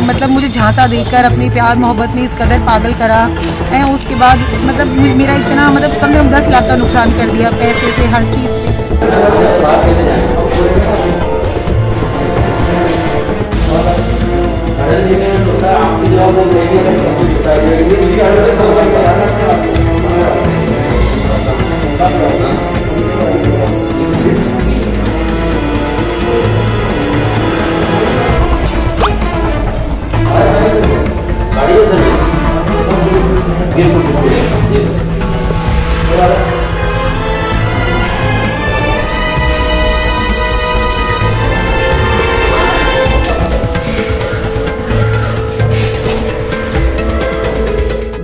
मतलब मुझे झांसा देकर अपनी प्यार मोहब्बत में इस कदर पागल करा है। उसके बाद मतलब मेरा इतना मतलब कम से कम 10 लाख का नुकसान कर दिया, पैसे से, हर चीज़ से।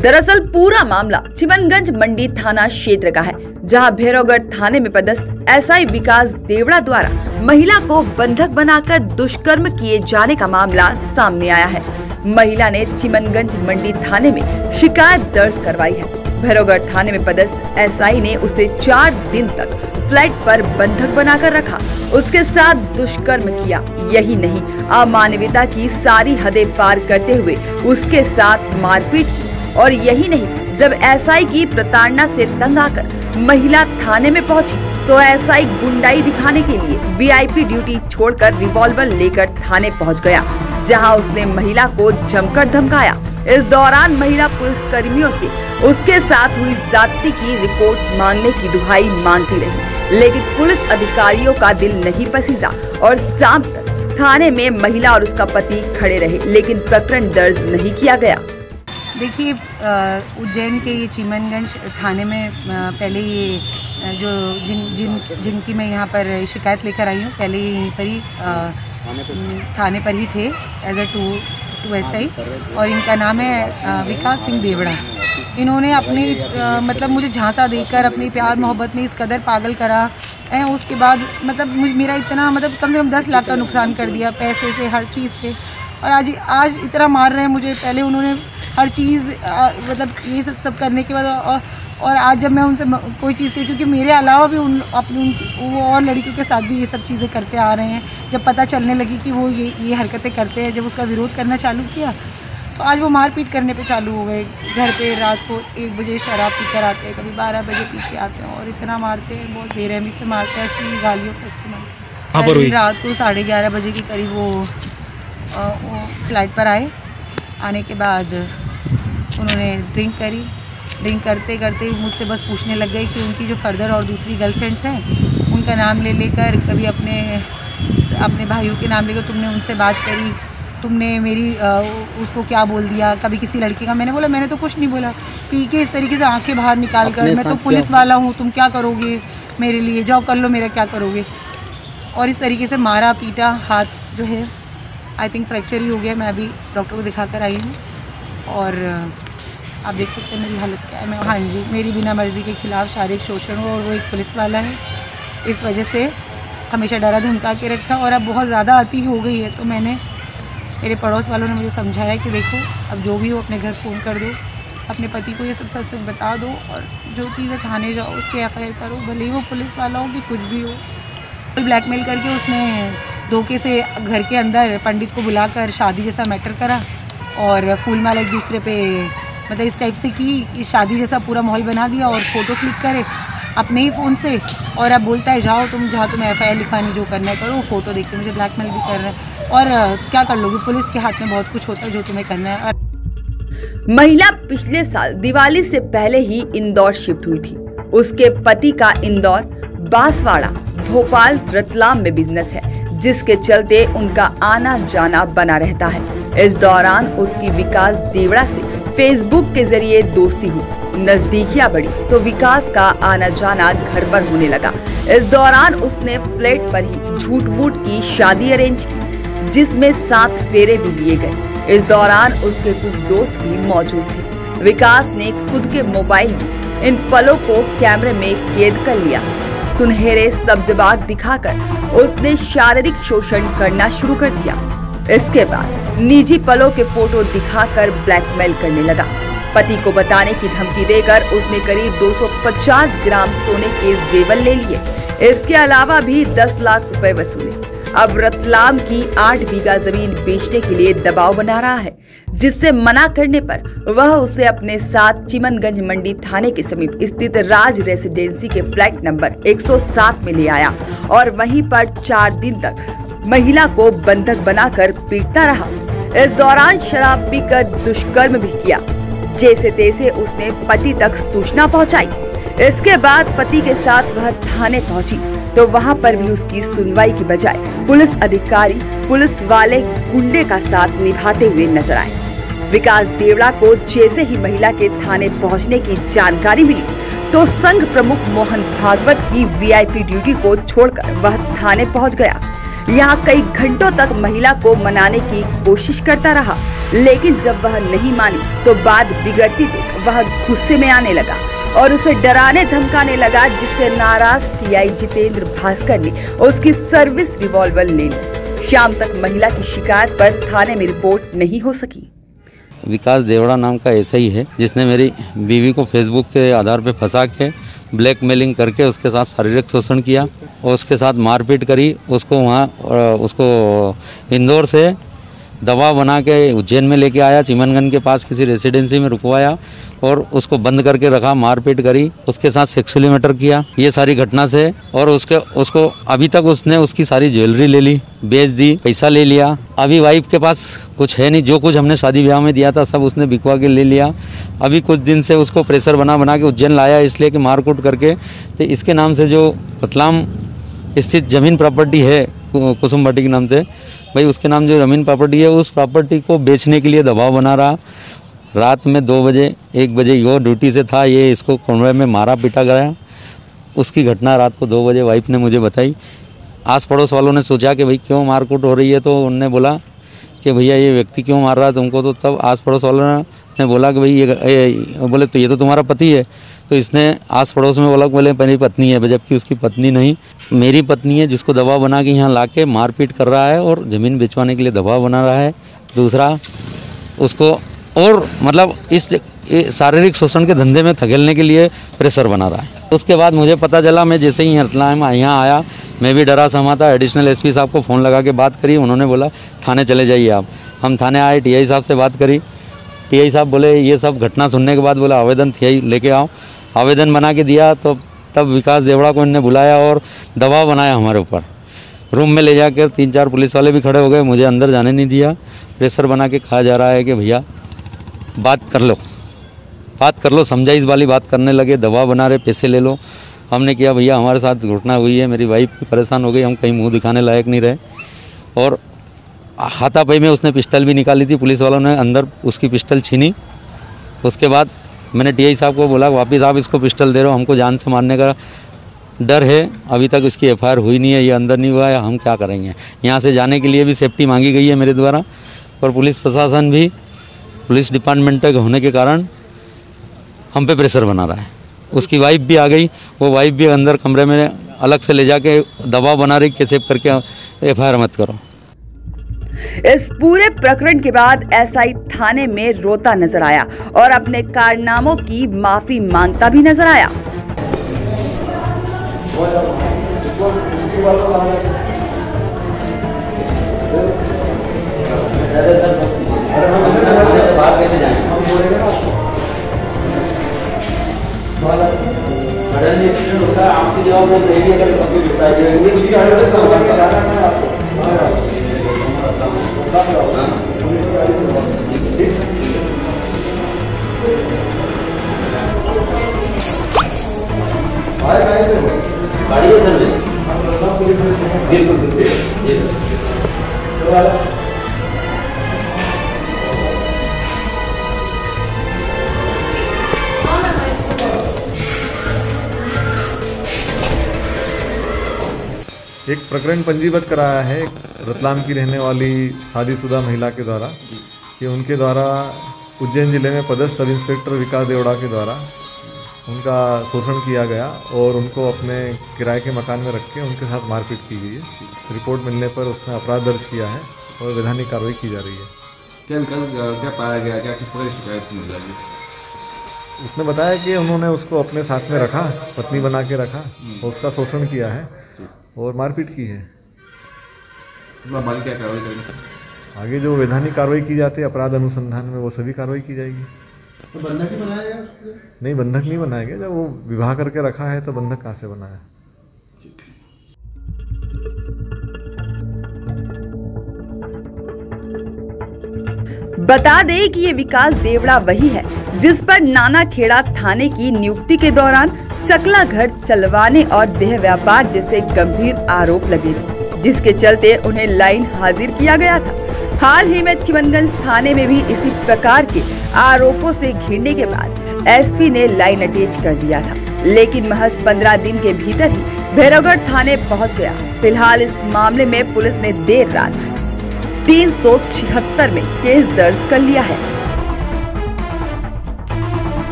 दरअसल पूरा मामला चिमनगंज मंडी थाना क्षेत्र का है, जहां भैरवगढ़ थाने में पदस्थ एसआई विकास देवड़ा द्वारा महिला को बंधक बनाकर दुष्कर्म किए जाने का मामला सामने आया है। महिला ने चिमनगंज मंडी थाने में शिकायत दर्ज करवाई है। भैरवगढ़ थाने में पदस्थ एसआई ने उसे 4 दिन तक फ्लैट पर बंधक बनाकर रखा, उसके साथ दुष्कर्म किया। यही नहीं, अमानवीयता की सारी हदें पार करते हुए उसके साथ मारपीट की। और यही नहीं, जब एसआई की प्रताड़ना से तंग आकर महिला थाने में पहुंची तो एसआई गुंडाई दिखाने के लिए वीआईपी ड्यूटी छोड़कर रिवॉल्वर लेकर थाने पहुंच गया, जहां उसने महिला को जमकर धमकाया। इस दौरान महिला पुलिस कर्मियों से उसके साथ हुई ज्यादती की रिपोर्ट मांगने की दुहाई मांगती रही, लेकिन पुलिस अधिकारियों का दिल नहीं पसीजा और शाम तक थाने में महिला और उसका पति खड़े रहे, लेकिन प्रकरण दर्ज नहीं किया गया। देखिए, उज्जैन के ये चिमनगंज थाने में पहले ये जो जिनकी मैं यहाँ पर शिकायत लेकर आई हूँ, पहले यहीं पर ही थाने पर ही थे एज ए टू एसआई, और इनका नाम है विकास सिंह देवड़ा। इन्होंने अपने मतलब मुझे झांसा देकर अपनी प्यार मोहब्बत में इस कदर पागल करा है। उसके बाद मतलब मेरा इतना मतलब कम से कम 10 लाख का नुकसान कर दिया, पैसे से, हर चीज़ से। और आज इतना मार रहे हैं मुझे। पहले उन्होंने हर चीज़ मतलब ये सब करने के बाद और आज जब मैं उनसे कोई चीज़ की, क्योंकि मेरे अलावा भी वो और लड़कियों के साथ भी ये सब चीज़ें करते आ रहे हैं। जब पता चलने लगी कि वो ये हरकतें करते हैं, जब उसका विरोध करना चालू किया तो आज वो मारपीट करने पे चालू हो गए। घर पे रात को 1 बजे शराब पी कर आते हैं, कभी 12 बजे पी के आते हैं और इतना मारते हैं, बहुत बेरहमी से मारते हैं, अश्लील गालियों का इस्तेमाल। रात को 11:30 बजे के करीब वो फ्लाइट पर आए। आने के बाद उन्होंने ड्रिंक करी। ड्रिंक करते करते मुझसे बस पूछने लग गए कि उनकी जो फर्दर और दूसरी गर्लफ्रेंड्स हैं उनका नाम ले लेकर, कभी अपने भाइयों के नाम लेकर तुमने उनसे बात करी, तुमने मेरी उसको क्या बोल दिया, कभी किसी लड़के का। मैंने बोला मैंने तो कुछ नहीं बोला। पी के इस तरीके से आंखें बाहर निकाल कर, मैं तो पुलिस वाला हूँ, तुम क्या करोगे मेरे लिए, जाओ कर लो, मेरा क्या करोगे। और इस तरीके से मारा पीटा। हाथ जो है आई थिंक फ्रैक्चर ही हो गया। मैं अभी डॉक्टर को दिखा कर आई हूँ और आप देख सकते हैं मेरी हालत क्या है। मैं हाँ जी, मेरी बिना मर्ज़ी के खिलाफ़ शारीरिक शोषण हो और वो एक पुलिस वाला है, इस वजह से हमेशा डरा धमका के रखा और अब बहुत ज़्यादा अति हो गई है। तो मैंने, मेरे पड़ोस वालों ने मुझे समझाया कि देखो अब जो भी हो अपने घर फ़ोन कर दो, अपने पति को ये सब सच सच बता दो और जो चीज़ें थाने जाओ उसके एफआईआर करो, भले ही वो पुलिस वाला हो कि कुछ भी हो। ब्लैकमेल करके उसने धोखे से घर के अंदर पंडित को बुलाकर शादी जैसा मैटर करा और फूल माला एक दूसरे पे मतलब इस टाइप से की कि शादी जैसा पूरा माहौल बना दिया और फ़ोटो क्लिक करे अपने ही फ़ोन से। और अब बोलता है जाओ तुम, जहाँ तुम्हें एफआईआर लिखवानी जो करना है करो। फ़ोटो देख के मुझे ब्लैकमेल भी कर रहा है। और क्या कर लोगे, पुलिस के हाथ में बहुत कुछ होता है जो तुम्हें करना है। महिला पिछले साल दिवाली से पहले ही इंदौर शिफ्ट हुई थी। उसके पति का इंदौर, बांसवाड़ा, भोपाल, रतलाम में बिजनेस है, जिसके चलते उनका आना जाना बना रहता है। इस दौरान उसकी विकास देवड़ा से फेसबुक के जरिए दोस्ती हुई। नजदीकियां बढ़ी तो विकास का आना जाना घर पर होने लगा। इस दौरान उसने फ्लैट पर ही झूठ मूठ की शादी अरेंज की, जिसमें 7 फेरे भी लिए गए। इस दौरान उसके कुछ दोस्त भी मौजूद थे। विकास ने खुद के मोबाइल में इन पलों को कैमरे में कैद कर लिया। सुनहरे सब्जबाग दिखाकर उसने शारीरिक शोषण करना शुरू कर दिया। इसके बाद निजी पलों के फोटो दिखाकर ब्लैकमेल करने लगा। पति को बताने की धमकी देकर उसने करीब 250 ग्राम सोने के जेवर ले लिए। इसके अलावा भी 10 लाख रुपए वसूले। अब रतलाम की 8 बीघा जमीन बेचने के लिए दबाव बना रहा है, जिससे मना करने पर वह उसे अपने साथ चिमनगंज मंडी थाने के समीप स्थित राज रेसिडेंसी के फ्लैट नंबर 107 में ले आया और वहीं पर 4 दिन तक महिला को बंधक बनाकर पीटता रहा। इस दौरान शराब पीकर दुष्कर्म भी किया। जैसे तैसे उसने पति तक सूचना पहुंचाई। इसके बाद पति के साथ वह थाने पहुंची तो वहां पर भी उसकी सुनवाई की बजाय पुलिस अधिकारी पुलिस वाले गुंडे का साथ निभाते हुए नजर आए। विकास देवड़ा को जैसे ही महिला के थाने पहुंचने की जानकारी मिली तो संघ प्रमुख मोहन भागवत की वीआईपी ड्यूटी को छोड़कर वह थाने पहुंच गया। यहाँ कई घंटों तक महिला को मनाने की कोशिश करता रहा, लेकिन जब वह नहीं मानी तो बात बिगड़ती देख वह गुस्से में आने लगा और उसे डराने धमकाने लगा, जिससे नाराज टीआई जितेंद्र भास्कर ने उसकी सर्विस रिवॉल्वर ले ली। शाम तक महिला की शिकायत पर थाने में रिपोर्ट नहीं हो सकी। विकास देवड़ा नाम का ऐसा ही है जिसने मेरी बीवी को फेसबुक के आधार पर फंसा के ब्लैकमेलिंग करके उसके साथ शारीरिक शोषण किया और उसके साथ मारपीट करी। उसको इंदौर से दबाव बना के उज्जैन में लेके आया, चिमनगंज के पास किसी रेसिडेंसी में रुकवाया और उसको बंद करके रखा, मारपीट करी, उसके साथ सेक्सुअली मैटर किया। ये सारी घटना से और उसको अभी तक उसने उसकी सारी ज्वेलरी ले ली, बेच दी, पैसा ले लिया। अभी वाइफ के पास कुछ है नहीं, जो कुछ हमने शादी ब्याह में दिया था सब उसने बिकवा के ले लिया। अभी कुछ दिन से उसको प्रेशर बना के उज्जैन लाया, इसलिए कि मारकूट करके तो इसके नाम से जो रतलाम स्थित जमीन प्रॉपर्टी है कुसुम भट्टी के नाम से, भाई उसके नाम जो जमीन प्रॉपर्टी है उस प्रॉपर्टी को बेचने के लिए दबाव बना रहा। रात में 2 बजे 1 बजे यो ड्यूटी से था, ये इसको कमरे में मारा पीटा गया। उसकी घटना रात को 2 बजे वाइफ ने मुझे बताई। आस पड़ोस वालों ने सोचा कि भाई क्यों मारकूट हो रही है, तो उनने बोला कि भैया ये व्यक्ति क्यों मार रहा है तुमको। तो तब आस पड़ोस वालों ने बोला कि भाई ये बोले तो ये तो तुम्हारा पति है। तो इसने आस पड़ोस में बोला बोले मेरी पत्नी है, जबकि उसकी पत्नी नहीं मेरी पत्नी है, जिसको दबाव बना के यहाँ ला के मारपीट कर रहा है और ज़मीन बेचवाने के लिए दबाव बना रहा है। दूसरा उसको और मतलब इस शारीरिक शोषण के धंधे में धकेलने के लिए प्रेशर बना रहा है। उसके बाद मुझे पता चला, मैं जैसे ही रतलाम यहाँ आया मैं भी डरा सहमा था। एडिशनल एसपी साहब को फ़ोन लगा के बात करी, उन्होंने बोला थाने चले जाइए आप। हम थाने आए, टीआई साहब से बात करी। टीआई साहब बोले ये सब घटना सुनने के बाद बोला आवेदन टीआई लेके आओ। आवेदन बना के दिया तो तब विकास देवड़ा को इन्होंने बुलाया और दबाव बनाया हमारे ऊपर। रूम में ले जाकर 3-4 पुलिस वाले भी खड़े हो गए, मुझे अंदर जाने नहीं दिया। प्रेशर बना के कहा जा रहा है कि भैया बात कर लो, समझाइश वाली बात करने लगे, दबाव बना रहे, पैसे ले लो। हमने किया भैया हमारे साथ घटना हुई है, मेरी वाइफ भी परेशान हो गई, हम कहीं मुंह दिखाने लायक नहीं रहे। और हाथापाई में उसने पिस्टल भी निकाली थी, पुलिस वालों ने अंदर उसकी पिस्टल छीनी। उसके बाद मैंने टीआई साहब को बोला वापिस आप इसको पिस्टल दे रहे हो, हमको जान से मारने का डर है, अभी तक इसकी एफआईआर हुई नहीं है, ये अंदर नहीं हुआ है, हम क्या करेंगे। यहाँ से जाने के लिए भी सेफ्टी मांगी गई है मेरे द्वारा और पुलिस प्रशासन भी पुलिस डिपार्टमेंट के होने के कारण हम पे प्रेशर बना रहा है। उसकी वाइफ भी आ गई, वो वाइफ भी अंदर कमरे में अलग से ले जाके दबाव बना रही कि सेव करके एफआईआर मत करो। इस पूरे प्रकरण के बाद एसआई थाने में रोता नजर आया और अपने कारनामों की माफी मांगता भी नजर आया। एक प्रकरण पंजीबद्ध कराया है रतलाम की रहने वाली शादीशुदा महिला के द्वारा कि उनके द्वारा उज्जैन जिले में पदस्थ सब इंस्पेक्टर विकास देवड़ा के द्वारा उनका शोषण किया गया और उनको अपने किराए के मकान में रख के उनके साथ मारपीट की गई है। रिपोर्ट मिलने पर उसने अपराध दर्ज किया है और वैधानिक कार्रवाई की जा रही है। क्या पाया गया, क्या किस प्रकार शिकायत मिल रही है? उसने बताया कि उन्होंने उसको अपने साथ में रखा, पत्नी बना के रखा और उसका शोषण किया है और मारपीट की है। उसके बाद बाकी क्या कार्रवाई करेंगे सर? आगे जो वैधानिक कार्रवाई की जाती है अपराध अनुसंधान में, वो सभी कार्रवाई की जाएगी। तो बंधक ही बनाया गया उसके लिए? नहीं, बंधक नहीं बनाया गया। जब वो विवाह करके रखा है तो बंधक कहाँ से बनाया? बता दें कि ये विकास देवड़ा वही है जिस पर नानाखेड़ा थाने की नियुक्ति के दौरान चकला घर चलवाने और देह व्यापार जैसे गंभीर आरोप लगे थे, जिसके चलते उन्हें लाइन हाजिर किया गया था। हाल ही में चिमनगंज थाने में भी इसी प्रकार के आरोपों से घिरने के बाद एसपी ने लाइन अटैच कर दिया था, लेकिन महज 15 दिन के भीतर ही भैरवगढ़ थाने पहुंच गया। फिलहाल इस मामले में पुलिस ने देर रात 376 में केस दर्ज कर लिया है।